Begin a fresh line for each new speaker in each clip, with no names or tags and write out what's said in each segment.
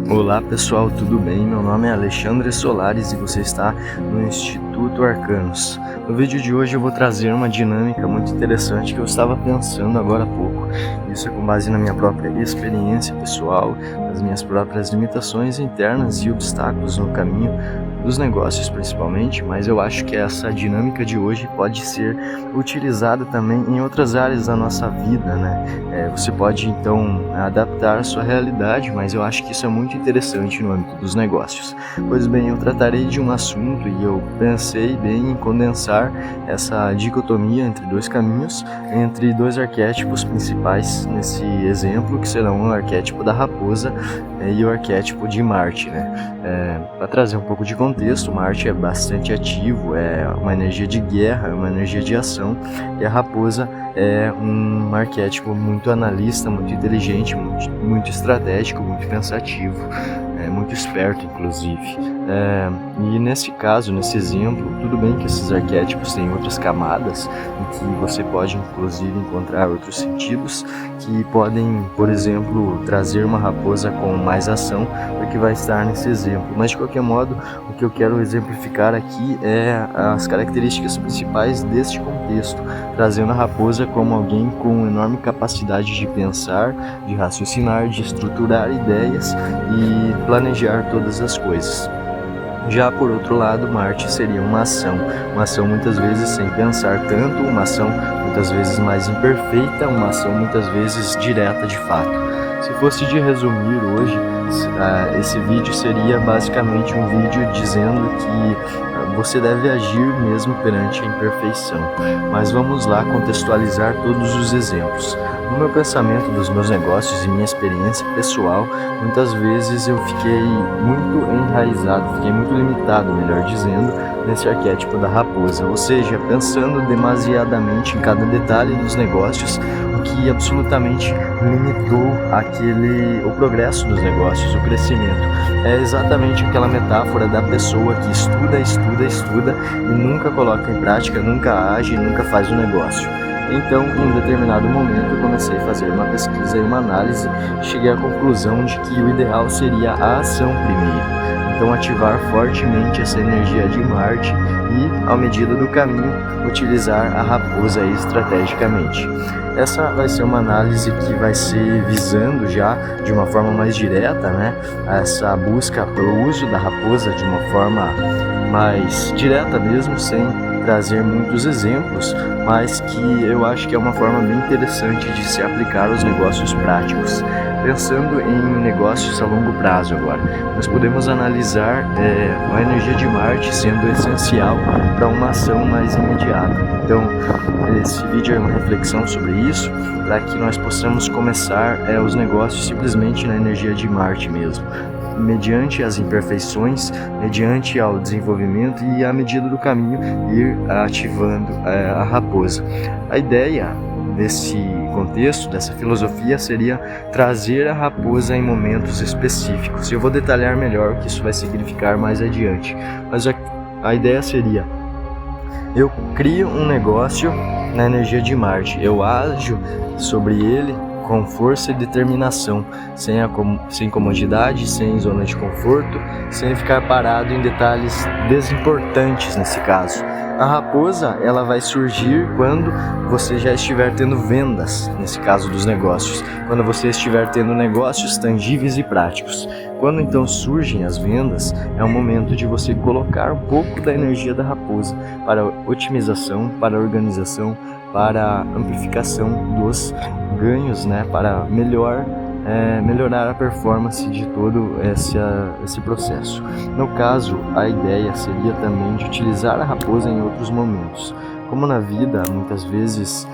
Olá pessoal, tudo bem? Meu nome é Alexandre Solares e você está no Instituto Arcanos. No vídeo de hoje eu vou trazer uma dinâmica muito interessante que eu estava pensando agora há pouco. Isso é com base na minha própria experiência pessoal, nas minhas próprias limitações internas e obstáculos no caminho dos negócios principalmente, mas eu acho que essa dinâmica de hoje pode ser utilizada também em outras áreas da nossa vida, né? Você pode então adaptar a sua realidade, mas eu acho que isso é muito interessante no âmbito dos negócios. Pois bem, eu tratarei de um assunto e eu pensei bem em condensar essa dicotomia entre dois caminhos, entre dois arquétipos principais nesse exemplo, que serão o arquétipo da raposa e o arquétipo de Marte, né? Para trazer um pouco de contexto, Marte é bastante ativo, é uma energia de guerra, é uma energia de ação, e a raposa é um arquétipo muito analista, muito inteligente, muito estratégico, muito pensativo, muito esperto inclusive. E nesse caso, nesse exemplo, tudo bem que esses arquétipos têm outras camadas em que você pode inclusive encontrar outros sentidos que podem, por exemplo, trazer uma raposa com mais ação do que vai estar nesse exemplo. Mas de qualquer modo, o que eu quero exemplificar aqui é as características principais deste contexto, trazendo a raposa como alguém com enorme capacidade de pensar, de raciocinar, de estruturar ideias e planejar todas as coisas. Já por outro lado, Marte seria uma ação muitas vezes sem pensar tanto, uma ação muitas vezes mais imperfeita, uma ação muitas vezes direta de fato. Se fosse de resumir hoje, esse vídeo seria basicamente um vídeo dizendo que você deve agir mesmo perante a imperfeição. Mas vamos lá contextualizar todos os exemplos. No meu pensamento dos meus negócios e minha experiência pessoal, muitas vezes eu fiquei muito enraizado, fiquei muito limitado, melhor dizendo, nesse arquétipo da raposa, ou seja, pensando demasiadamente em cada detalhe dos negócios, o que absolutamente limitou o progresso dos negócios, o crescimento. É exatamente aquela metáfora da pessoa que estuda e nunca coloca em prática, nunca age, nunca faz o negócio. Então, em um determinado momento, eu comecei a fazer uma pesquisa e uma análise e cheguei à conclusão de que o ideal seria a ação primeiro. Então, ativar fortemente essa energia de Marte e, à medida do caminho, utilizar a raposa estrategicamente. Essa vai ser uma análise que vai ser visando já de uma forma mais direta, né? Essa busca pelo uso da raposa de uma forma mais direta mesmo, sem trazer muitos exemplos, mas que eu acho que é uma forma bem interessante de se aplicar aos negócios práticos. Pensando em negócios a longo prazo agora, nós podemos analisar a energia de Marte sendo essencial para uma ação mais imediata. Então, esse vídeo é uma reflexão sobre isso, para que nós possamos começar os negócios simplesmente na energia de Marte mesmo, mediante as imperfeições, mediante ao desenvolvimento e à medida do caminho ir ativando a raposa. A ideia desse contexto, dessa filosofia, seria trazer a raposa em momentos específicos. Eu vou detalhar melhor o que isso vai significar mais adiante, mas a ideia seria: eu crio um negócio na energia de Marte, eu ajo sobre ele com força e determinação, sem comodidade, sem zona de conforto, sem ficar parado em detalhes desimportantes nesse caso. A raposa, ela vai surgir quando você já estiver tendo vendas, nesse caso dos negócios, quando você estiver tendo negócios tangíveis e práticos. Quando então surgem as vendas, é o momento de você colocar um pouco da energia da raposa para otimização, para organização, para amplificação dos ganhos, né, para melhorar a performance de todo esse processo. No caso, a ideia seria também de utilizar a raposa em outros momentos. Como na vida, muitas vezes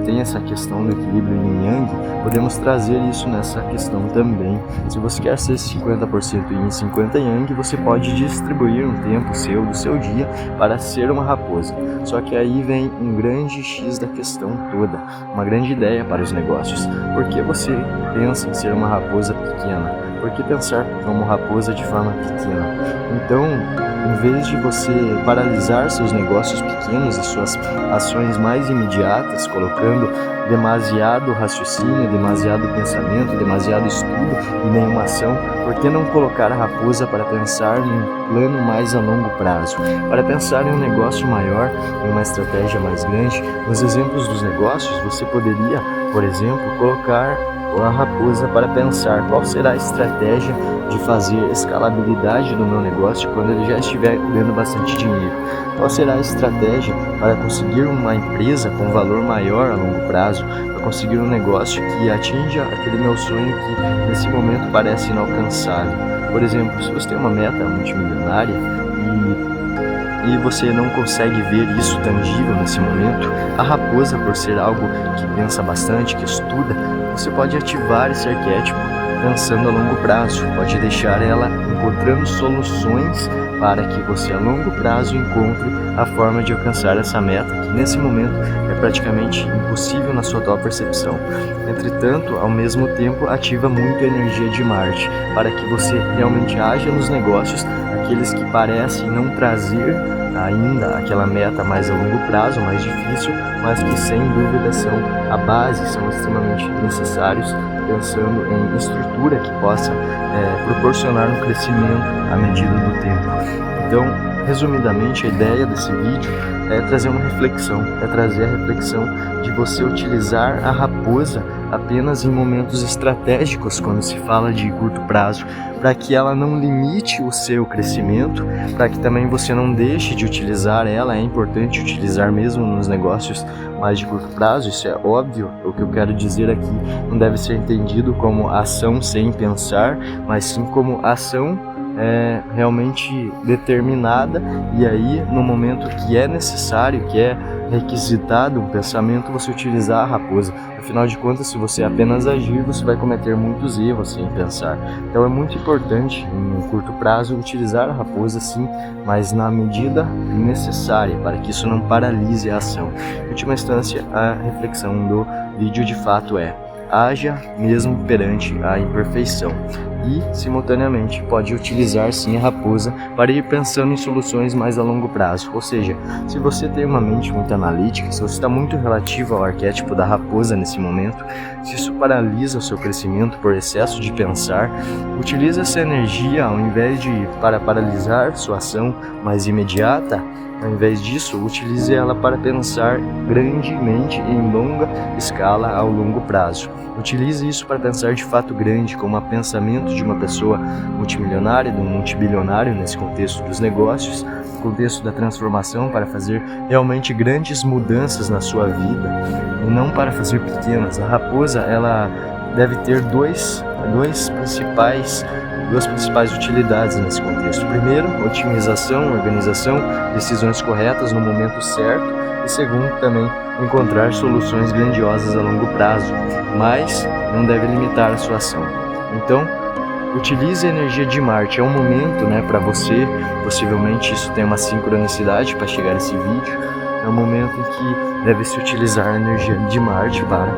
tem essa questão do equilíbrio yin yang, podemos trazer isso nessa questão também. Se você quer ser 50% yin e 50% yang, você pode distribuir um tempo seu, do seu dia, para ser uma raposa. Só que aí vem um grande X da questão toda, uma grande ideia para os negócios. Por que você pensa em ser uma raposa pequena? por que pensar como raposa de forma pequena? Então, em vez de você paralisar seus negócios pequenos e suas ações mais imediatas, colocando demasiado raciocínio, demasiado pensamento, demasiado estudo e nenhuma ação, por que não colocar a raposa para pensar num plano mais a longo prazo, para pensar em um negócio maior, em uma estratégia mais grande? Nos exemplos dos negócios, você poderia, por exemplo, colocar a raposa para pensar qual será a estratégia de fazer escalabilidade do meu negócio quando ele já estiver dando bastante dinheiro. Qual será a estratégia para conseguir uma empresa com valor maior a longo prazo, para conseguir um negócio que atinja aquele meu sonho que nesse momento parece inalcançável. Por exemplo, se você tem uma meta multimilionária e você não consegue ver isso tangível nesse momento, a raposa, por ser algo que pensa bastante, que estuda, você pode ativar esse arquétipo pensando a longo prazo, pode deixar ela encontrando soluções para que você a longo prazo encontre a forma de alcançar essa meta, que nesse momento é praticamente impossível na sua atual percepção. Entretanto, ao mesmo tempo, ativa muito a energia de Marte, para que você realmente haja nos negócios aqueles que parecem não trazer ainda aquela meta mais a longo prazo, mais difícil, mas que sem dúvida são a base, são extremamente necessários, pensando em estrutura que possa proporcionar um crescimento à medida do tempo. Então, resumidamente, a ideia desse vídeo é trazer uma reflexão, é trazer a reflexão de você utilizar a raposa apenas em momentos estratégicos, quando se fala de curto prazo, para que ela não limite o seu crescimento, para que também você não deixe de utilizar ela. É importante utilizar mesmo nos negócios mais de curto prazo, isso é óbvio. O que eu quero dizer aqui não deve ser entendido como ação sem pensar, mas sim como ação realmente determinada, e aí no momento que é necessário, que é requisitado um pensamento, você utilizar a raposa. Afinal de contas, se você apenas agir, você vai cometer muitos erros sem pensar. Então é muito importante, em curto prazo, utilizar a raposa sim, mas na medida necessária, para que isso não paralise a ação. Em última instância, a reflexão do vídeo de fato é: haja mesmo perante a imperfeição. E, simultaneamente, pode utilizar sim a raposa para ir pensando em soluções mais a longo prazo. Ou seja, se você tem uma mente muito analítica, se você está muito relativo ao arquétipo da raposa nesse momento, se isso paralisa o seu crescimento por excesso de pensar, utilize essa energia ao invés de para paralisar sua ação mais imediata. Ao invés disso, utilize ela para pensar grandemente em longa escala ao longo prazo. Utilize isso para pensar de fato grande, como o pensamento de uma pessoa multimilionária, de um multibilionário nesse contexto dos negócios, no contexto da transformação, para fazer realmente grandes mudanças na sua vida e não para fazer pequenas. A raposa, ela deve ter duas principais utilidades nesse contexto. Primeiro, otimização, organização, decisões corretas no momento certo, e segundo, também encontrar soluções grandiosas a longo prazo, mas não deve limitar a sua ação. Então, utilize a energia de Marte. É um momento, para você, possivelmente isso tem uma sincronicidade para chegar a esse vídeo, é um momento em que deve-se utilizar a energia de Marte para,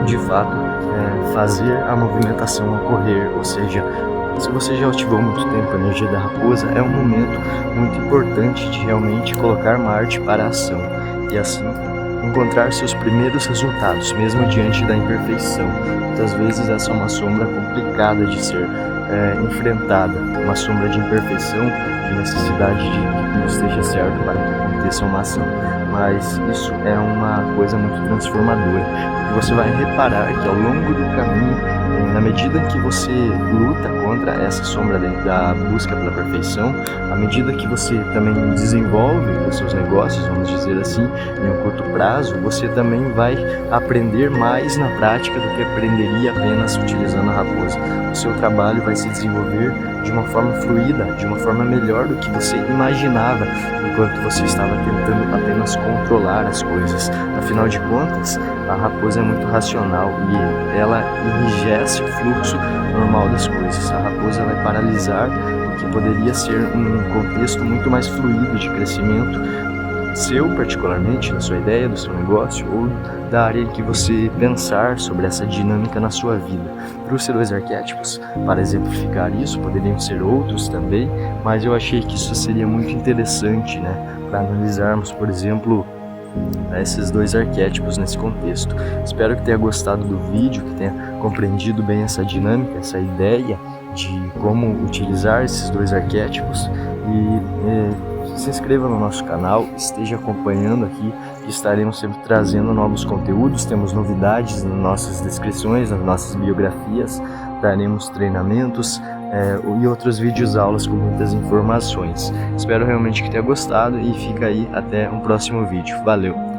de fato, fazer a movimentação ocorrer. Ou seja, se você já ativou muito tempo a energia da raposa, é um momento muito importante de realmente colocar Marte para a ação e assim encontrar seus primeiros resultados, mesmo diante da imperfeição. Muitas vezes essa é uma sombra complicada de ser enfrentada, uma sombra de imperfeição, de necessidade de que tudo esteja certo para que aconteça uma ação. Mas isso é uma coisa muito transformadora, porque você vai reparar que ao longo do caminho, na medida em que você luta contra essa sombra da busca pela perfeição, à medida que você também desenvolve os seus negócios, vamos dizer assim, em um curto prazo, você também vai aprender mais na prática do que aprenderia apenas utilizando a raposa. O seu trabalho vai se desenvolver de uma forma fluida, de uma forma melhor do que você imaginava, enquanto você estava tentando apenas controlar as coisas. Afinal de contas, a raposa é muito racional e ela enrijece o fluxo normal das coisas. A raposa vai paralisar o que poderia ser um contexto muito mais fluido de crescimento seu particularmente, da sua ideia, do seu negócio ou da área em que você pensar sobre essa dinâmica na sua vida. Trouxe 2 arquétipos para exemplificar isso, poderiam ser outros também, mas eu achei que isso seria muito interessante, né, para analisarmos, por exemplo, esses 2 arquétipos nesse contexto. Espero que tenha gostado do vídeo, que tenha compreendido bem essa dinâmica, essa ideia de como utilizar esses 2 arquétipos e se inscreva no nosso canal, esteja acompanhando aqui, que estaremos sempre trazendo novos conteúdos, temos novidades nas nossas descrições, nas nossas biografias, traremos treinamentos e outros vídeos aulas com muitas informações. Espero realmente que tenha gostado e fica aí até um próximo vídeo. Valeu!